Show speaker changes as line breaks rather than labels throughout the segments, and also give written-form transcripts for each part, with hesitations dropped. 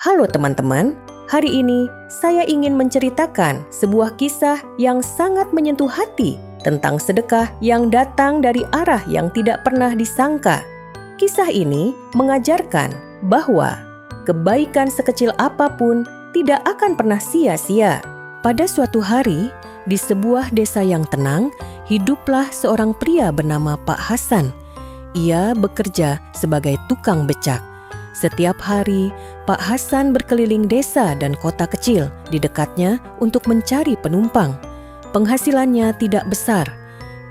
Halo teman-teman, hari ini saya ingin menceritakan sebuah kisah yang sangat menyentuh hati tentang sedekah yang datang dari arah yang tidak pernah disangka. Kisah ini mengajarkan bahwa kebaikan sekecil apapun tidak akan pernah sia-sia. Pada suatu hari, di sebuah desa yang tenang, hiduplah seorang pria bernama Pak Hasan. Ia bekerja sebagai tukang becak. Setiap hari, Pak Hasan berkeliling desa dan kota kecil di dekatnya untuk mencari penumpang. Penghasilannya tidak besar,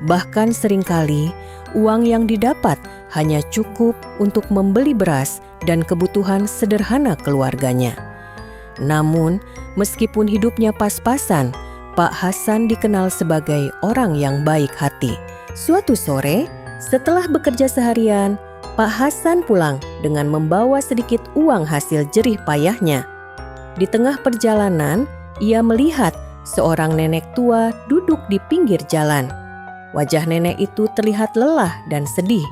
bahkan seringkali uang yang didapat hanya cukup untuk membeli beras dan kebutuhan sederhana keluarganya. Namun, meskipun hidupnya pas-pasan, Pak Hasan dikenal sebagai orang yang baik hati. Suatu sore, setelah bekerja seharian, Pak Hasan pulang dengan membawa sedikit uang hasil jerih payahnya. Di tengah perjalanan, ia melihat seorang nenek tua duduk di pinggir jalan. Wajah nenek itu terlihat lelah dan sedih.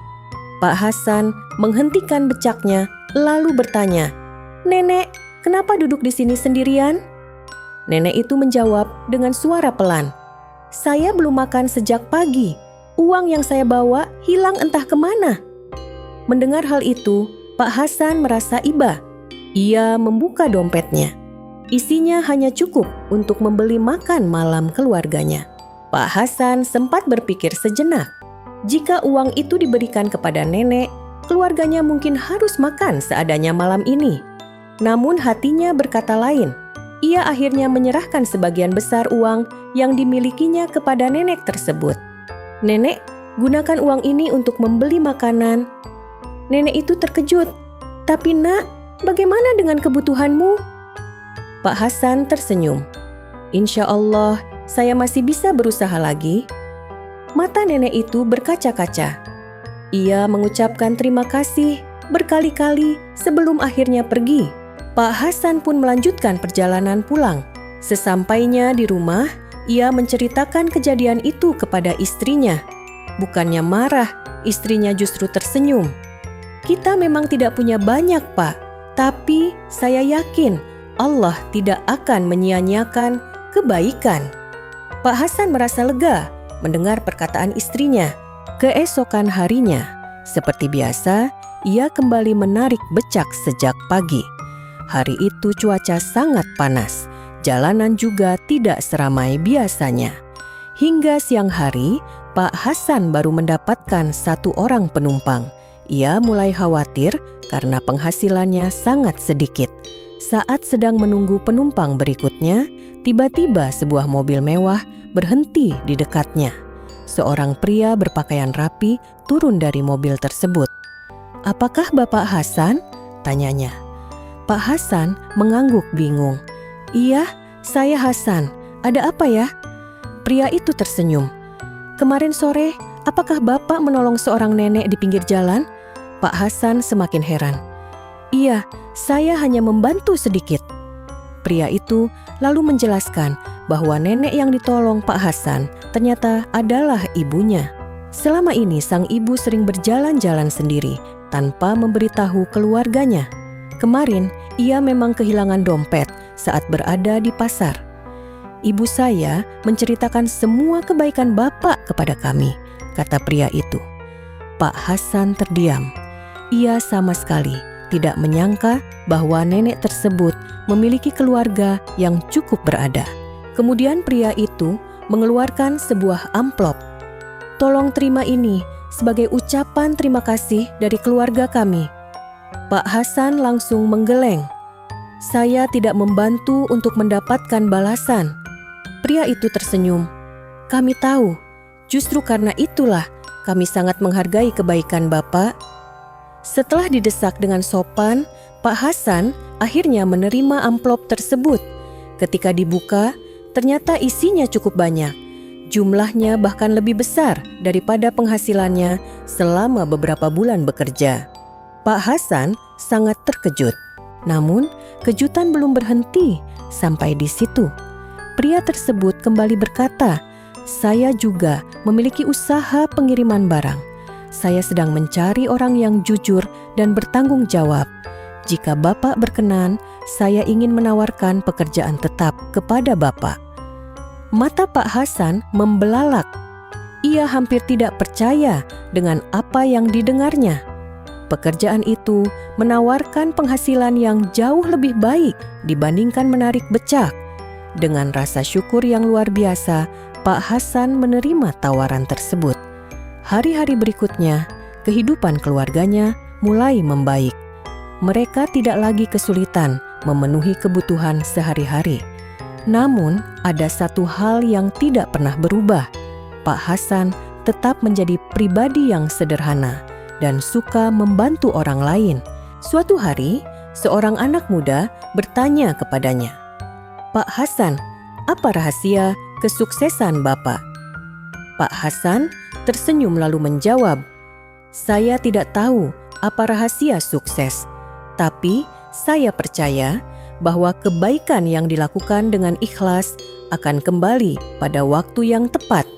Pak Hasan menghentikan becaknya lalu bertanya, "Nenek, kenapa duduk di sini sendirian?" Nenek itu menjawab dengan suara pelan, "Saya belum makan sejak pagi. Uang yang saya bawa hilang entah kemana." Mendengar hal itu, Pak Hasan merasa iba. Ia membuka dompetnya. Isinya hanya cukup untuk membeli makan malam keluarganya. Pak Hasan sempat berpikir sejenak. Jika uang itu diberikan kepada nenek, keluarganya mungkin harus makan seadanya malam ini. Namun hatinya berkata lain. Ia akhirnya menyerahkan sebagian besar uang yang dimilikinya kepada nenek tersebut. "Nenek, gunakan uang ini untuk membeli makanan." Nenek itu terkejut. "Tapi nak, bagaimana dengan kebutuhanmu?" Pak Hasan tersenyum. "Insya Allah, saya masih bisa berusaha lagi." Mata nenek itu berkaca-kaca. Ia mengucapkan terima kasih berkali-kali sebelum akhirnya pergi. Pak Hasan pun melanjutkan perjalanan pulang. Sesampainya di rumah, ia menceritakan kejadian itu kepada istrinya. Bukannya marah, istrinya justru tersenyum. "Kita memang tidak punya banyak, Pak, tapi saya yakin Allah tidak akan menyia-nyiakan kebaikan." Pak Hasan merasa lega mendengar perkataan istrinya. Keesokan harinya, seperti biasa, ia kembali menarik becak sejak pagi. Hari itu cuaca sangat panas, jalanan juga tidak seramai biasanya. Hingga siang hari, Pak Hasan baru mendapatkan satu orang penumpang. Ia mulai khawatir karena penghasilannya sangat sedikit. Saat sedang menunggu penumpang berikutnya, tiba-tiba sebuah mobil mewah berhenti di dekatnya. Seorang pria berpakaian rapi turun dari mobil tersebut. "Apakah Bapak Hasan?" tanyanya. Pak Hasan mengangguk bingung. "Iya, saya Hasan. Ada apa ya?" Pria itu tersenyum. "Kemarin sore, apakah Bapak menolong seorang nenek di pinggir jalan?" Pak Hasan semakin heran. "Iya, saya hanya membantu sedikit." Pria itu lalu menjelaskan bahwa nenek yang ditolong Pak Hasan ternyata adalah ibunya. Selama ini sang ibu sering berjalan-jalan sendiri tanpa memberitahu keluarganya. Kemarin ia memang kehilangan dompet saat berada di pasar. "Ibu saya menceritakan semua kebaikan Bapak kepada kami," kata pria itu. Pak Hasan terdiam. Ia sama sekali tidak menyangka bahwa nenek tersebut memiliki keluarga yang cukup berada. Kemudian pria itu mengeluarkan sebuah amplop. "Tolong terima ini sebagai ucapan terima kasih dari keluarga kami." Pak Hasan langsung menggeleng. "Saya tidak membantu untuk mendapatkan balasan." Pria itu tersenyum. "Kami tahu, justru karena itulah kami sangat menghargai kebaikan Bapak." Setelah didesak dengan sopan, Pak Hasan akhirnya menerima amplop tersebut. Ketika dibuka, ternyata isinya cukup banyak. Jumlahnya bahkan lebih besar daripada penghasilannya selama beberapa bulan bekerja. Pak Hasan sangat terkejut. Namun, kejutan belum berhenti sampai di situ. Pria tersebut kembali berkata, "Saya juga memiliki usaha pengiriman barang. Saya sedang mencari orang yang jujur dan bertanggung jawab. Jika Bapak berkenan, saya ingin menawarkan pekerjaan tetap kepada Bapak." Mata Pak Hasan membelalak. Ia hampir tidak percaya dengan apa yang didengarnya. Pekerjaan itu menawarkan penghasilan yang jauh lebih baik dibandingkan menarik becak. Dengan rasa syukur yang luar biasa, Pak Hasan menerima tawaran tersebut. Hari-hari berikutnya, kehidupan keluarganya mulai membaik. Mereka tidak lagi kesulitan memenuhi kebutuhan sehari-hari. Namun, ada satu hal yang tidak pernah berubah. Pak Hasan tetap menjadi pribadi yang sederhana dan suka membantu orang lain. Suatu hari, seorang anak muda bertanya kepadanya, "Pak Hasan, apa rahasia kesuksesan Bapak?" Pak Hasan tersenyum lalu menjawab, "Saya tidak tahu apa rahasia sukses, tapi saya percaya bahwa kebaikan yang dilakukan dengan ikhlas akan kembali pada waktu yang tepat."